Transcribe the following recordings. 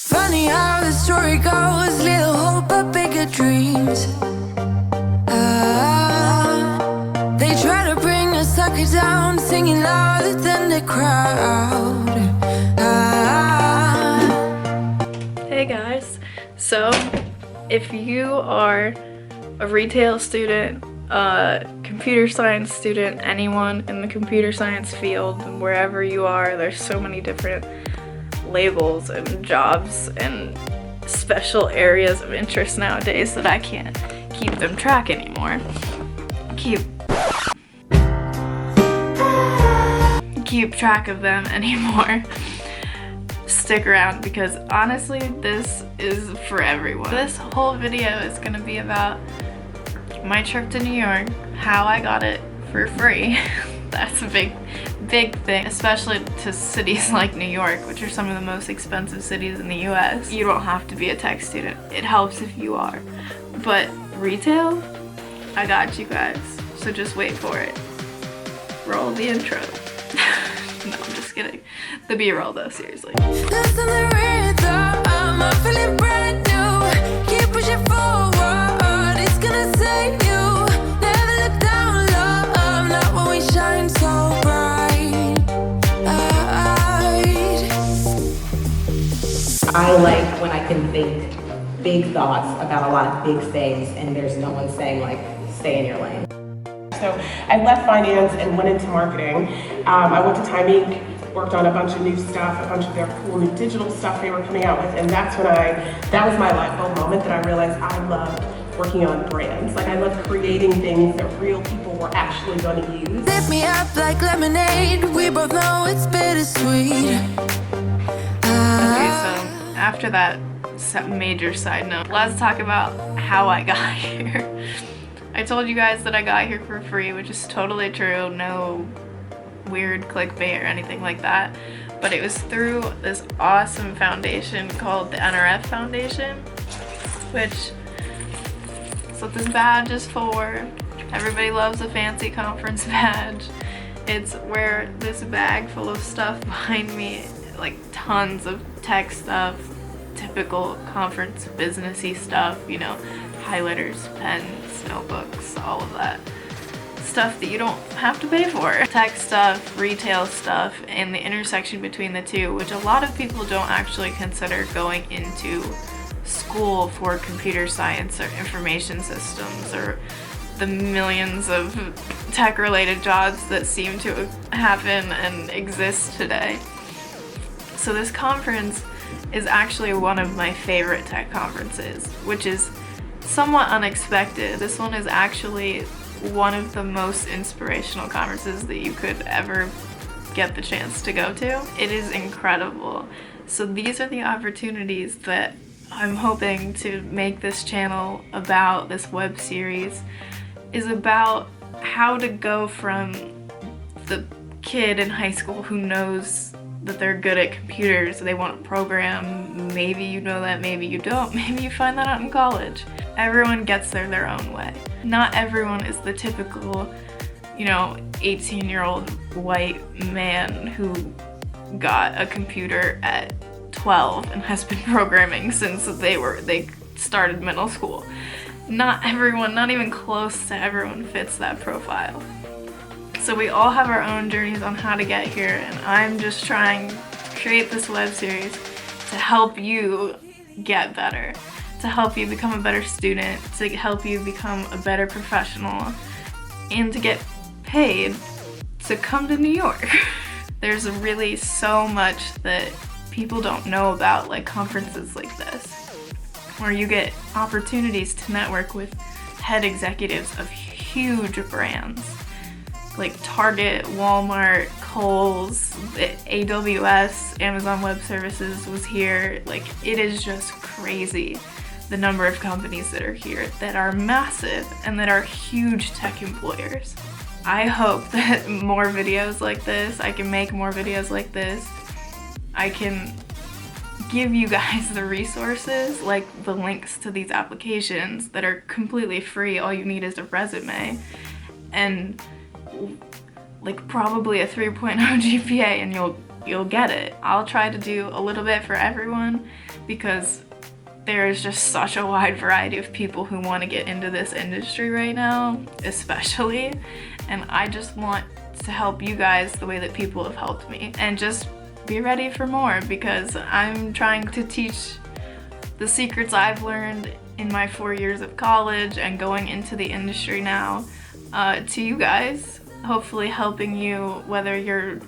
Funny how the story goes, little hope but bigger dreams. They try to bring a sucker down, singing louder than the crowd. Hey guys, so if you are a retail student, a computer science student, anyone in the computer science field, wherever you are, there's so many different labels and jobs and special areas of interest nowadays that I can't keep them track anymore. Keep track of them anymore. Stick around because honestly this is for everyone. This whole video is gonna be about my trip to New York, how I got it for free. That's a big thing, especially to cities like New York, which are some of the most expensive cities in the US. You don't have to be a tech student. It helps if you are. But retail, I got you guys. So just wait for it. Roll the intro. No, I'm just kidding. The B-roll though, seriously. Listen the rhythm, I'm feeling brand new. Keep pushing forward, it's gonna save you. Never look down, love, not when we shine so bright. I like when I can think big thoughts about a lot of big things and there's no one saying like, stay in your lane. So I left finance and went into marketing. I went to Time Inc., worked on a bunch of new stuff, a bunch of their cool new digital stuff they were coming out with, and that's when that was my light bulb moment that I realized I loved working on brands. Like I love creating things that real people were actually going to use. Lift me up like lemonade, we both know it's bittersweet. Okay, so after that major side note, let's talk about how I got here. I told you guys that I got here for free, which is totally true, no weird clickbait or anything like that, but it was through this awesome foundation called the NRF Foundation, which is what this badge is for. Everybody loves a fancy conference badge. It's where this bag full of stuff behind me, like tons of tech stuff, typical conference businessy stuff, you know, highlighters, pens, notebooks, all of that stuff that you don't have to pay for. Tech stuff, retail stuff, and the intersection between the two, which a lot of people don't actually consider going into school for computer science or information systems or the millions of tech-related jobs that seem to happen and exist today. So this conference is actually one of my favorite tech conferences, which is somewhat unexpected. This one is actually one of the most inspirational conferences that you could ever get the chance to go to. It is incredible. So these are the opportunities that I'm hoping to make this channel about, this web series, is about how to go from the kid in high school who knows that they're good at computers, they want to program, maybe you know that, maybe you don't, maybe you find that out in college. Everyone gets there their own way. Not everyone is the typical, you know, 18-year-old white man who got a computer at 12 and has been programming since they started middle school. Not everyone, not even close to everyone fits that profile. So we all have our own journeys on how to get here, and I'm just trying to create this web series to help you get better, to help you become a better student, to help you become a better professional, and to get paid to come to New York. There's really so much that people don't know about, like conferences like this, where you get opportunities to network with head executives of huge brands like Target, Walmart, Kohl's, AWS, Amazon Web Services was here. Like, it is just crazy the number of companies that are here that are massive and that are huge tech employers. I hope that more videos like this, I can make more videos like this, I can give you guys the resources, like the links to these applications that are completely free. All you need is a resume and like probably a 3.0 GPA and you'll you'll get it. I'll try to do a little bit for everyone because there is just such a wide variety of people who want to get into this industry right now, especially, and I just want to help you guys the way that people have helped me, and just be ready for more because I'm trying to teach the secrets I've learned in my 4 years of college and going into the industry now to you guys, hopefully helping you whether you're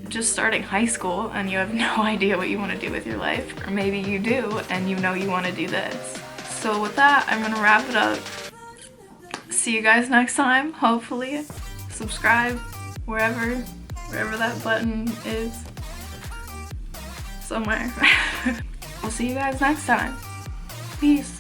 just starting high school and you have no idea what you want to do with your life, or maybe you do and you know you want to do this. So with that, I'm gonna wrap it up. See you guys next time, hopefully. Subscribe wherever that button is. Somewhere. I'll see you guys next time. Peace.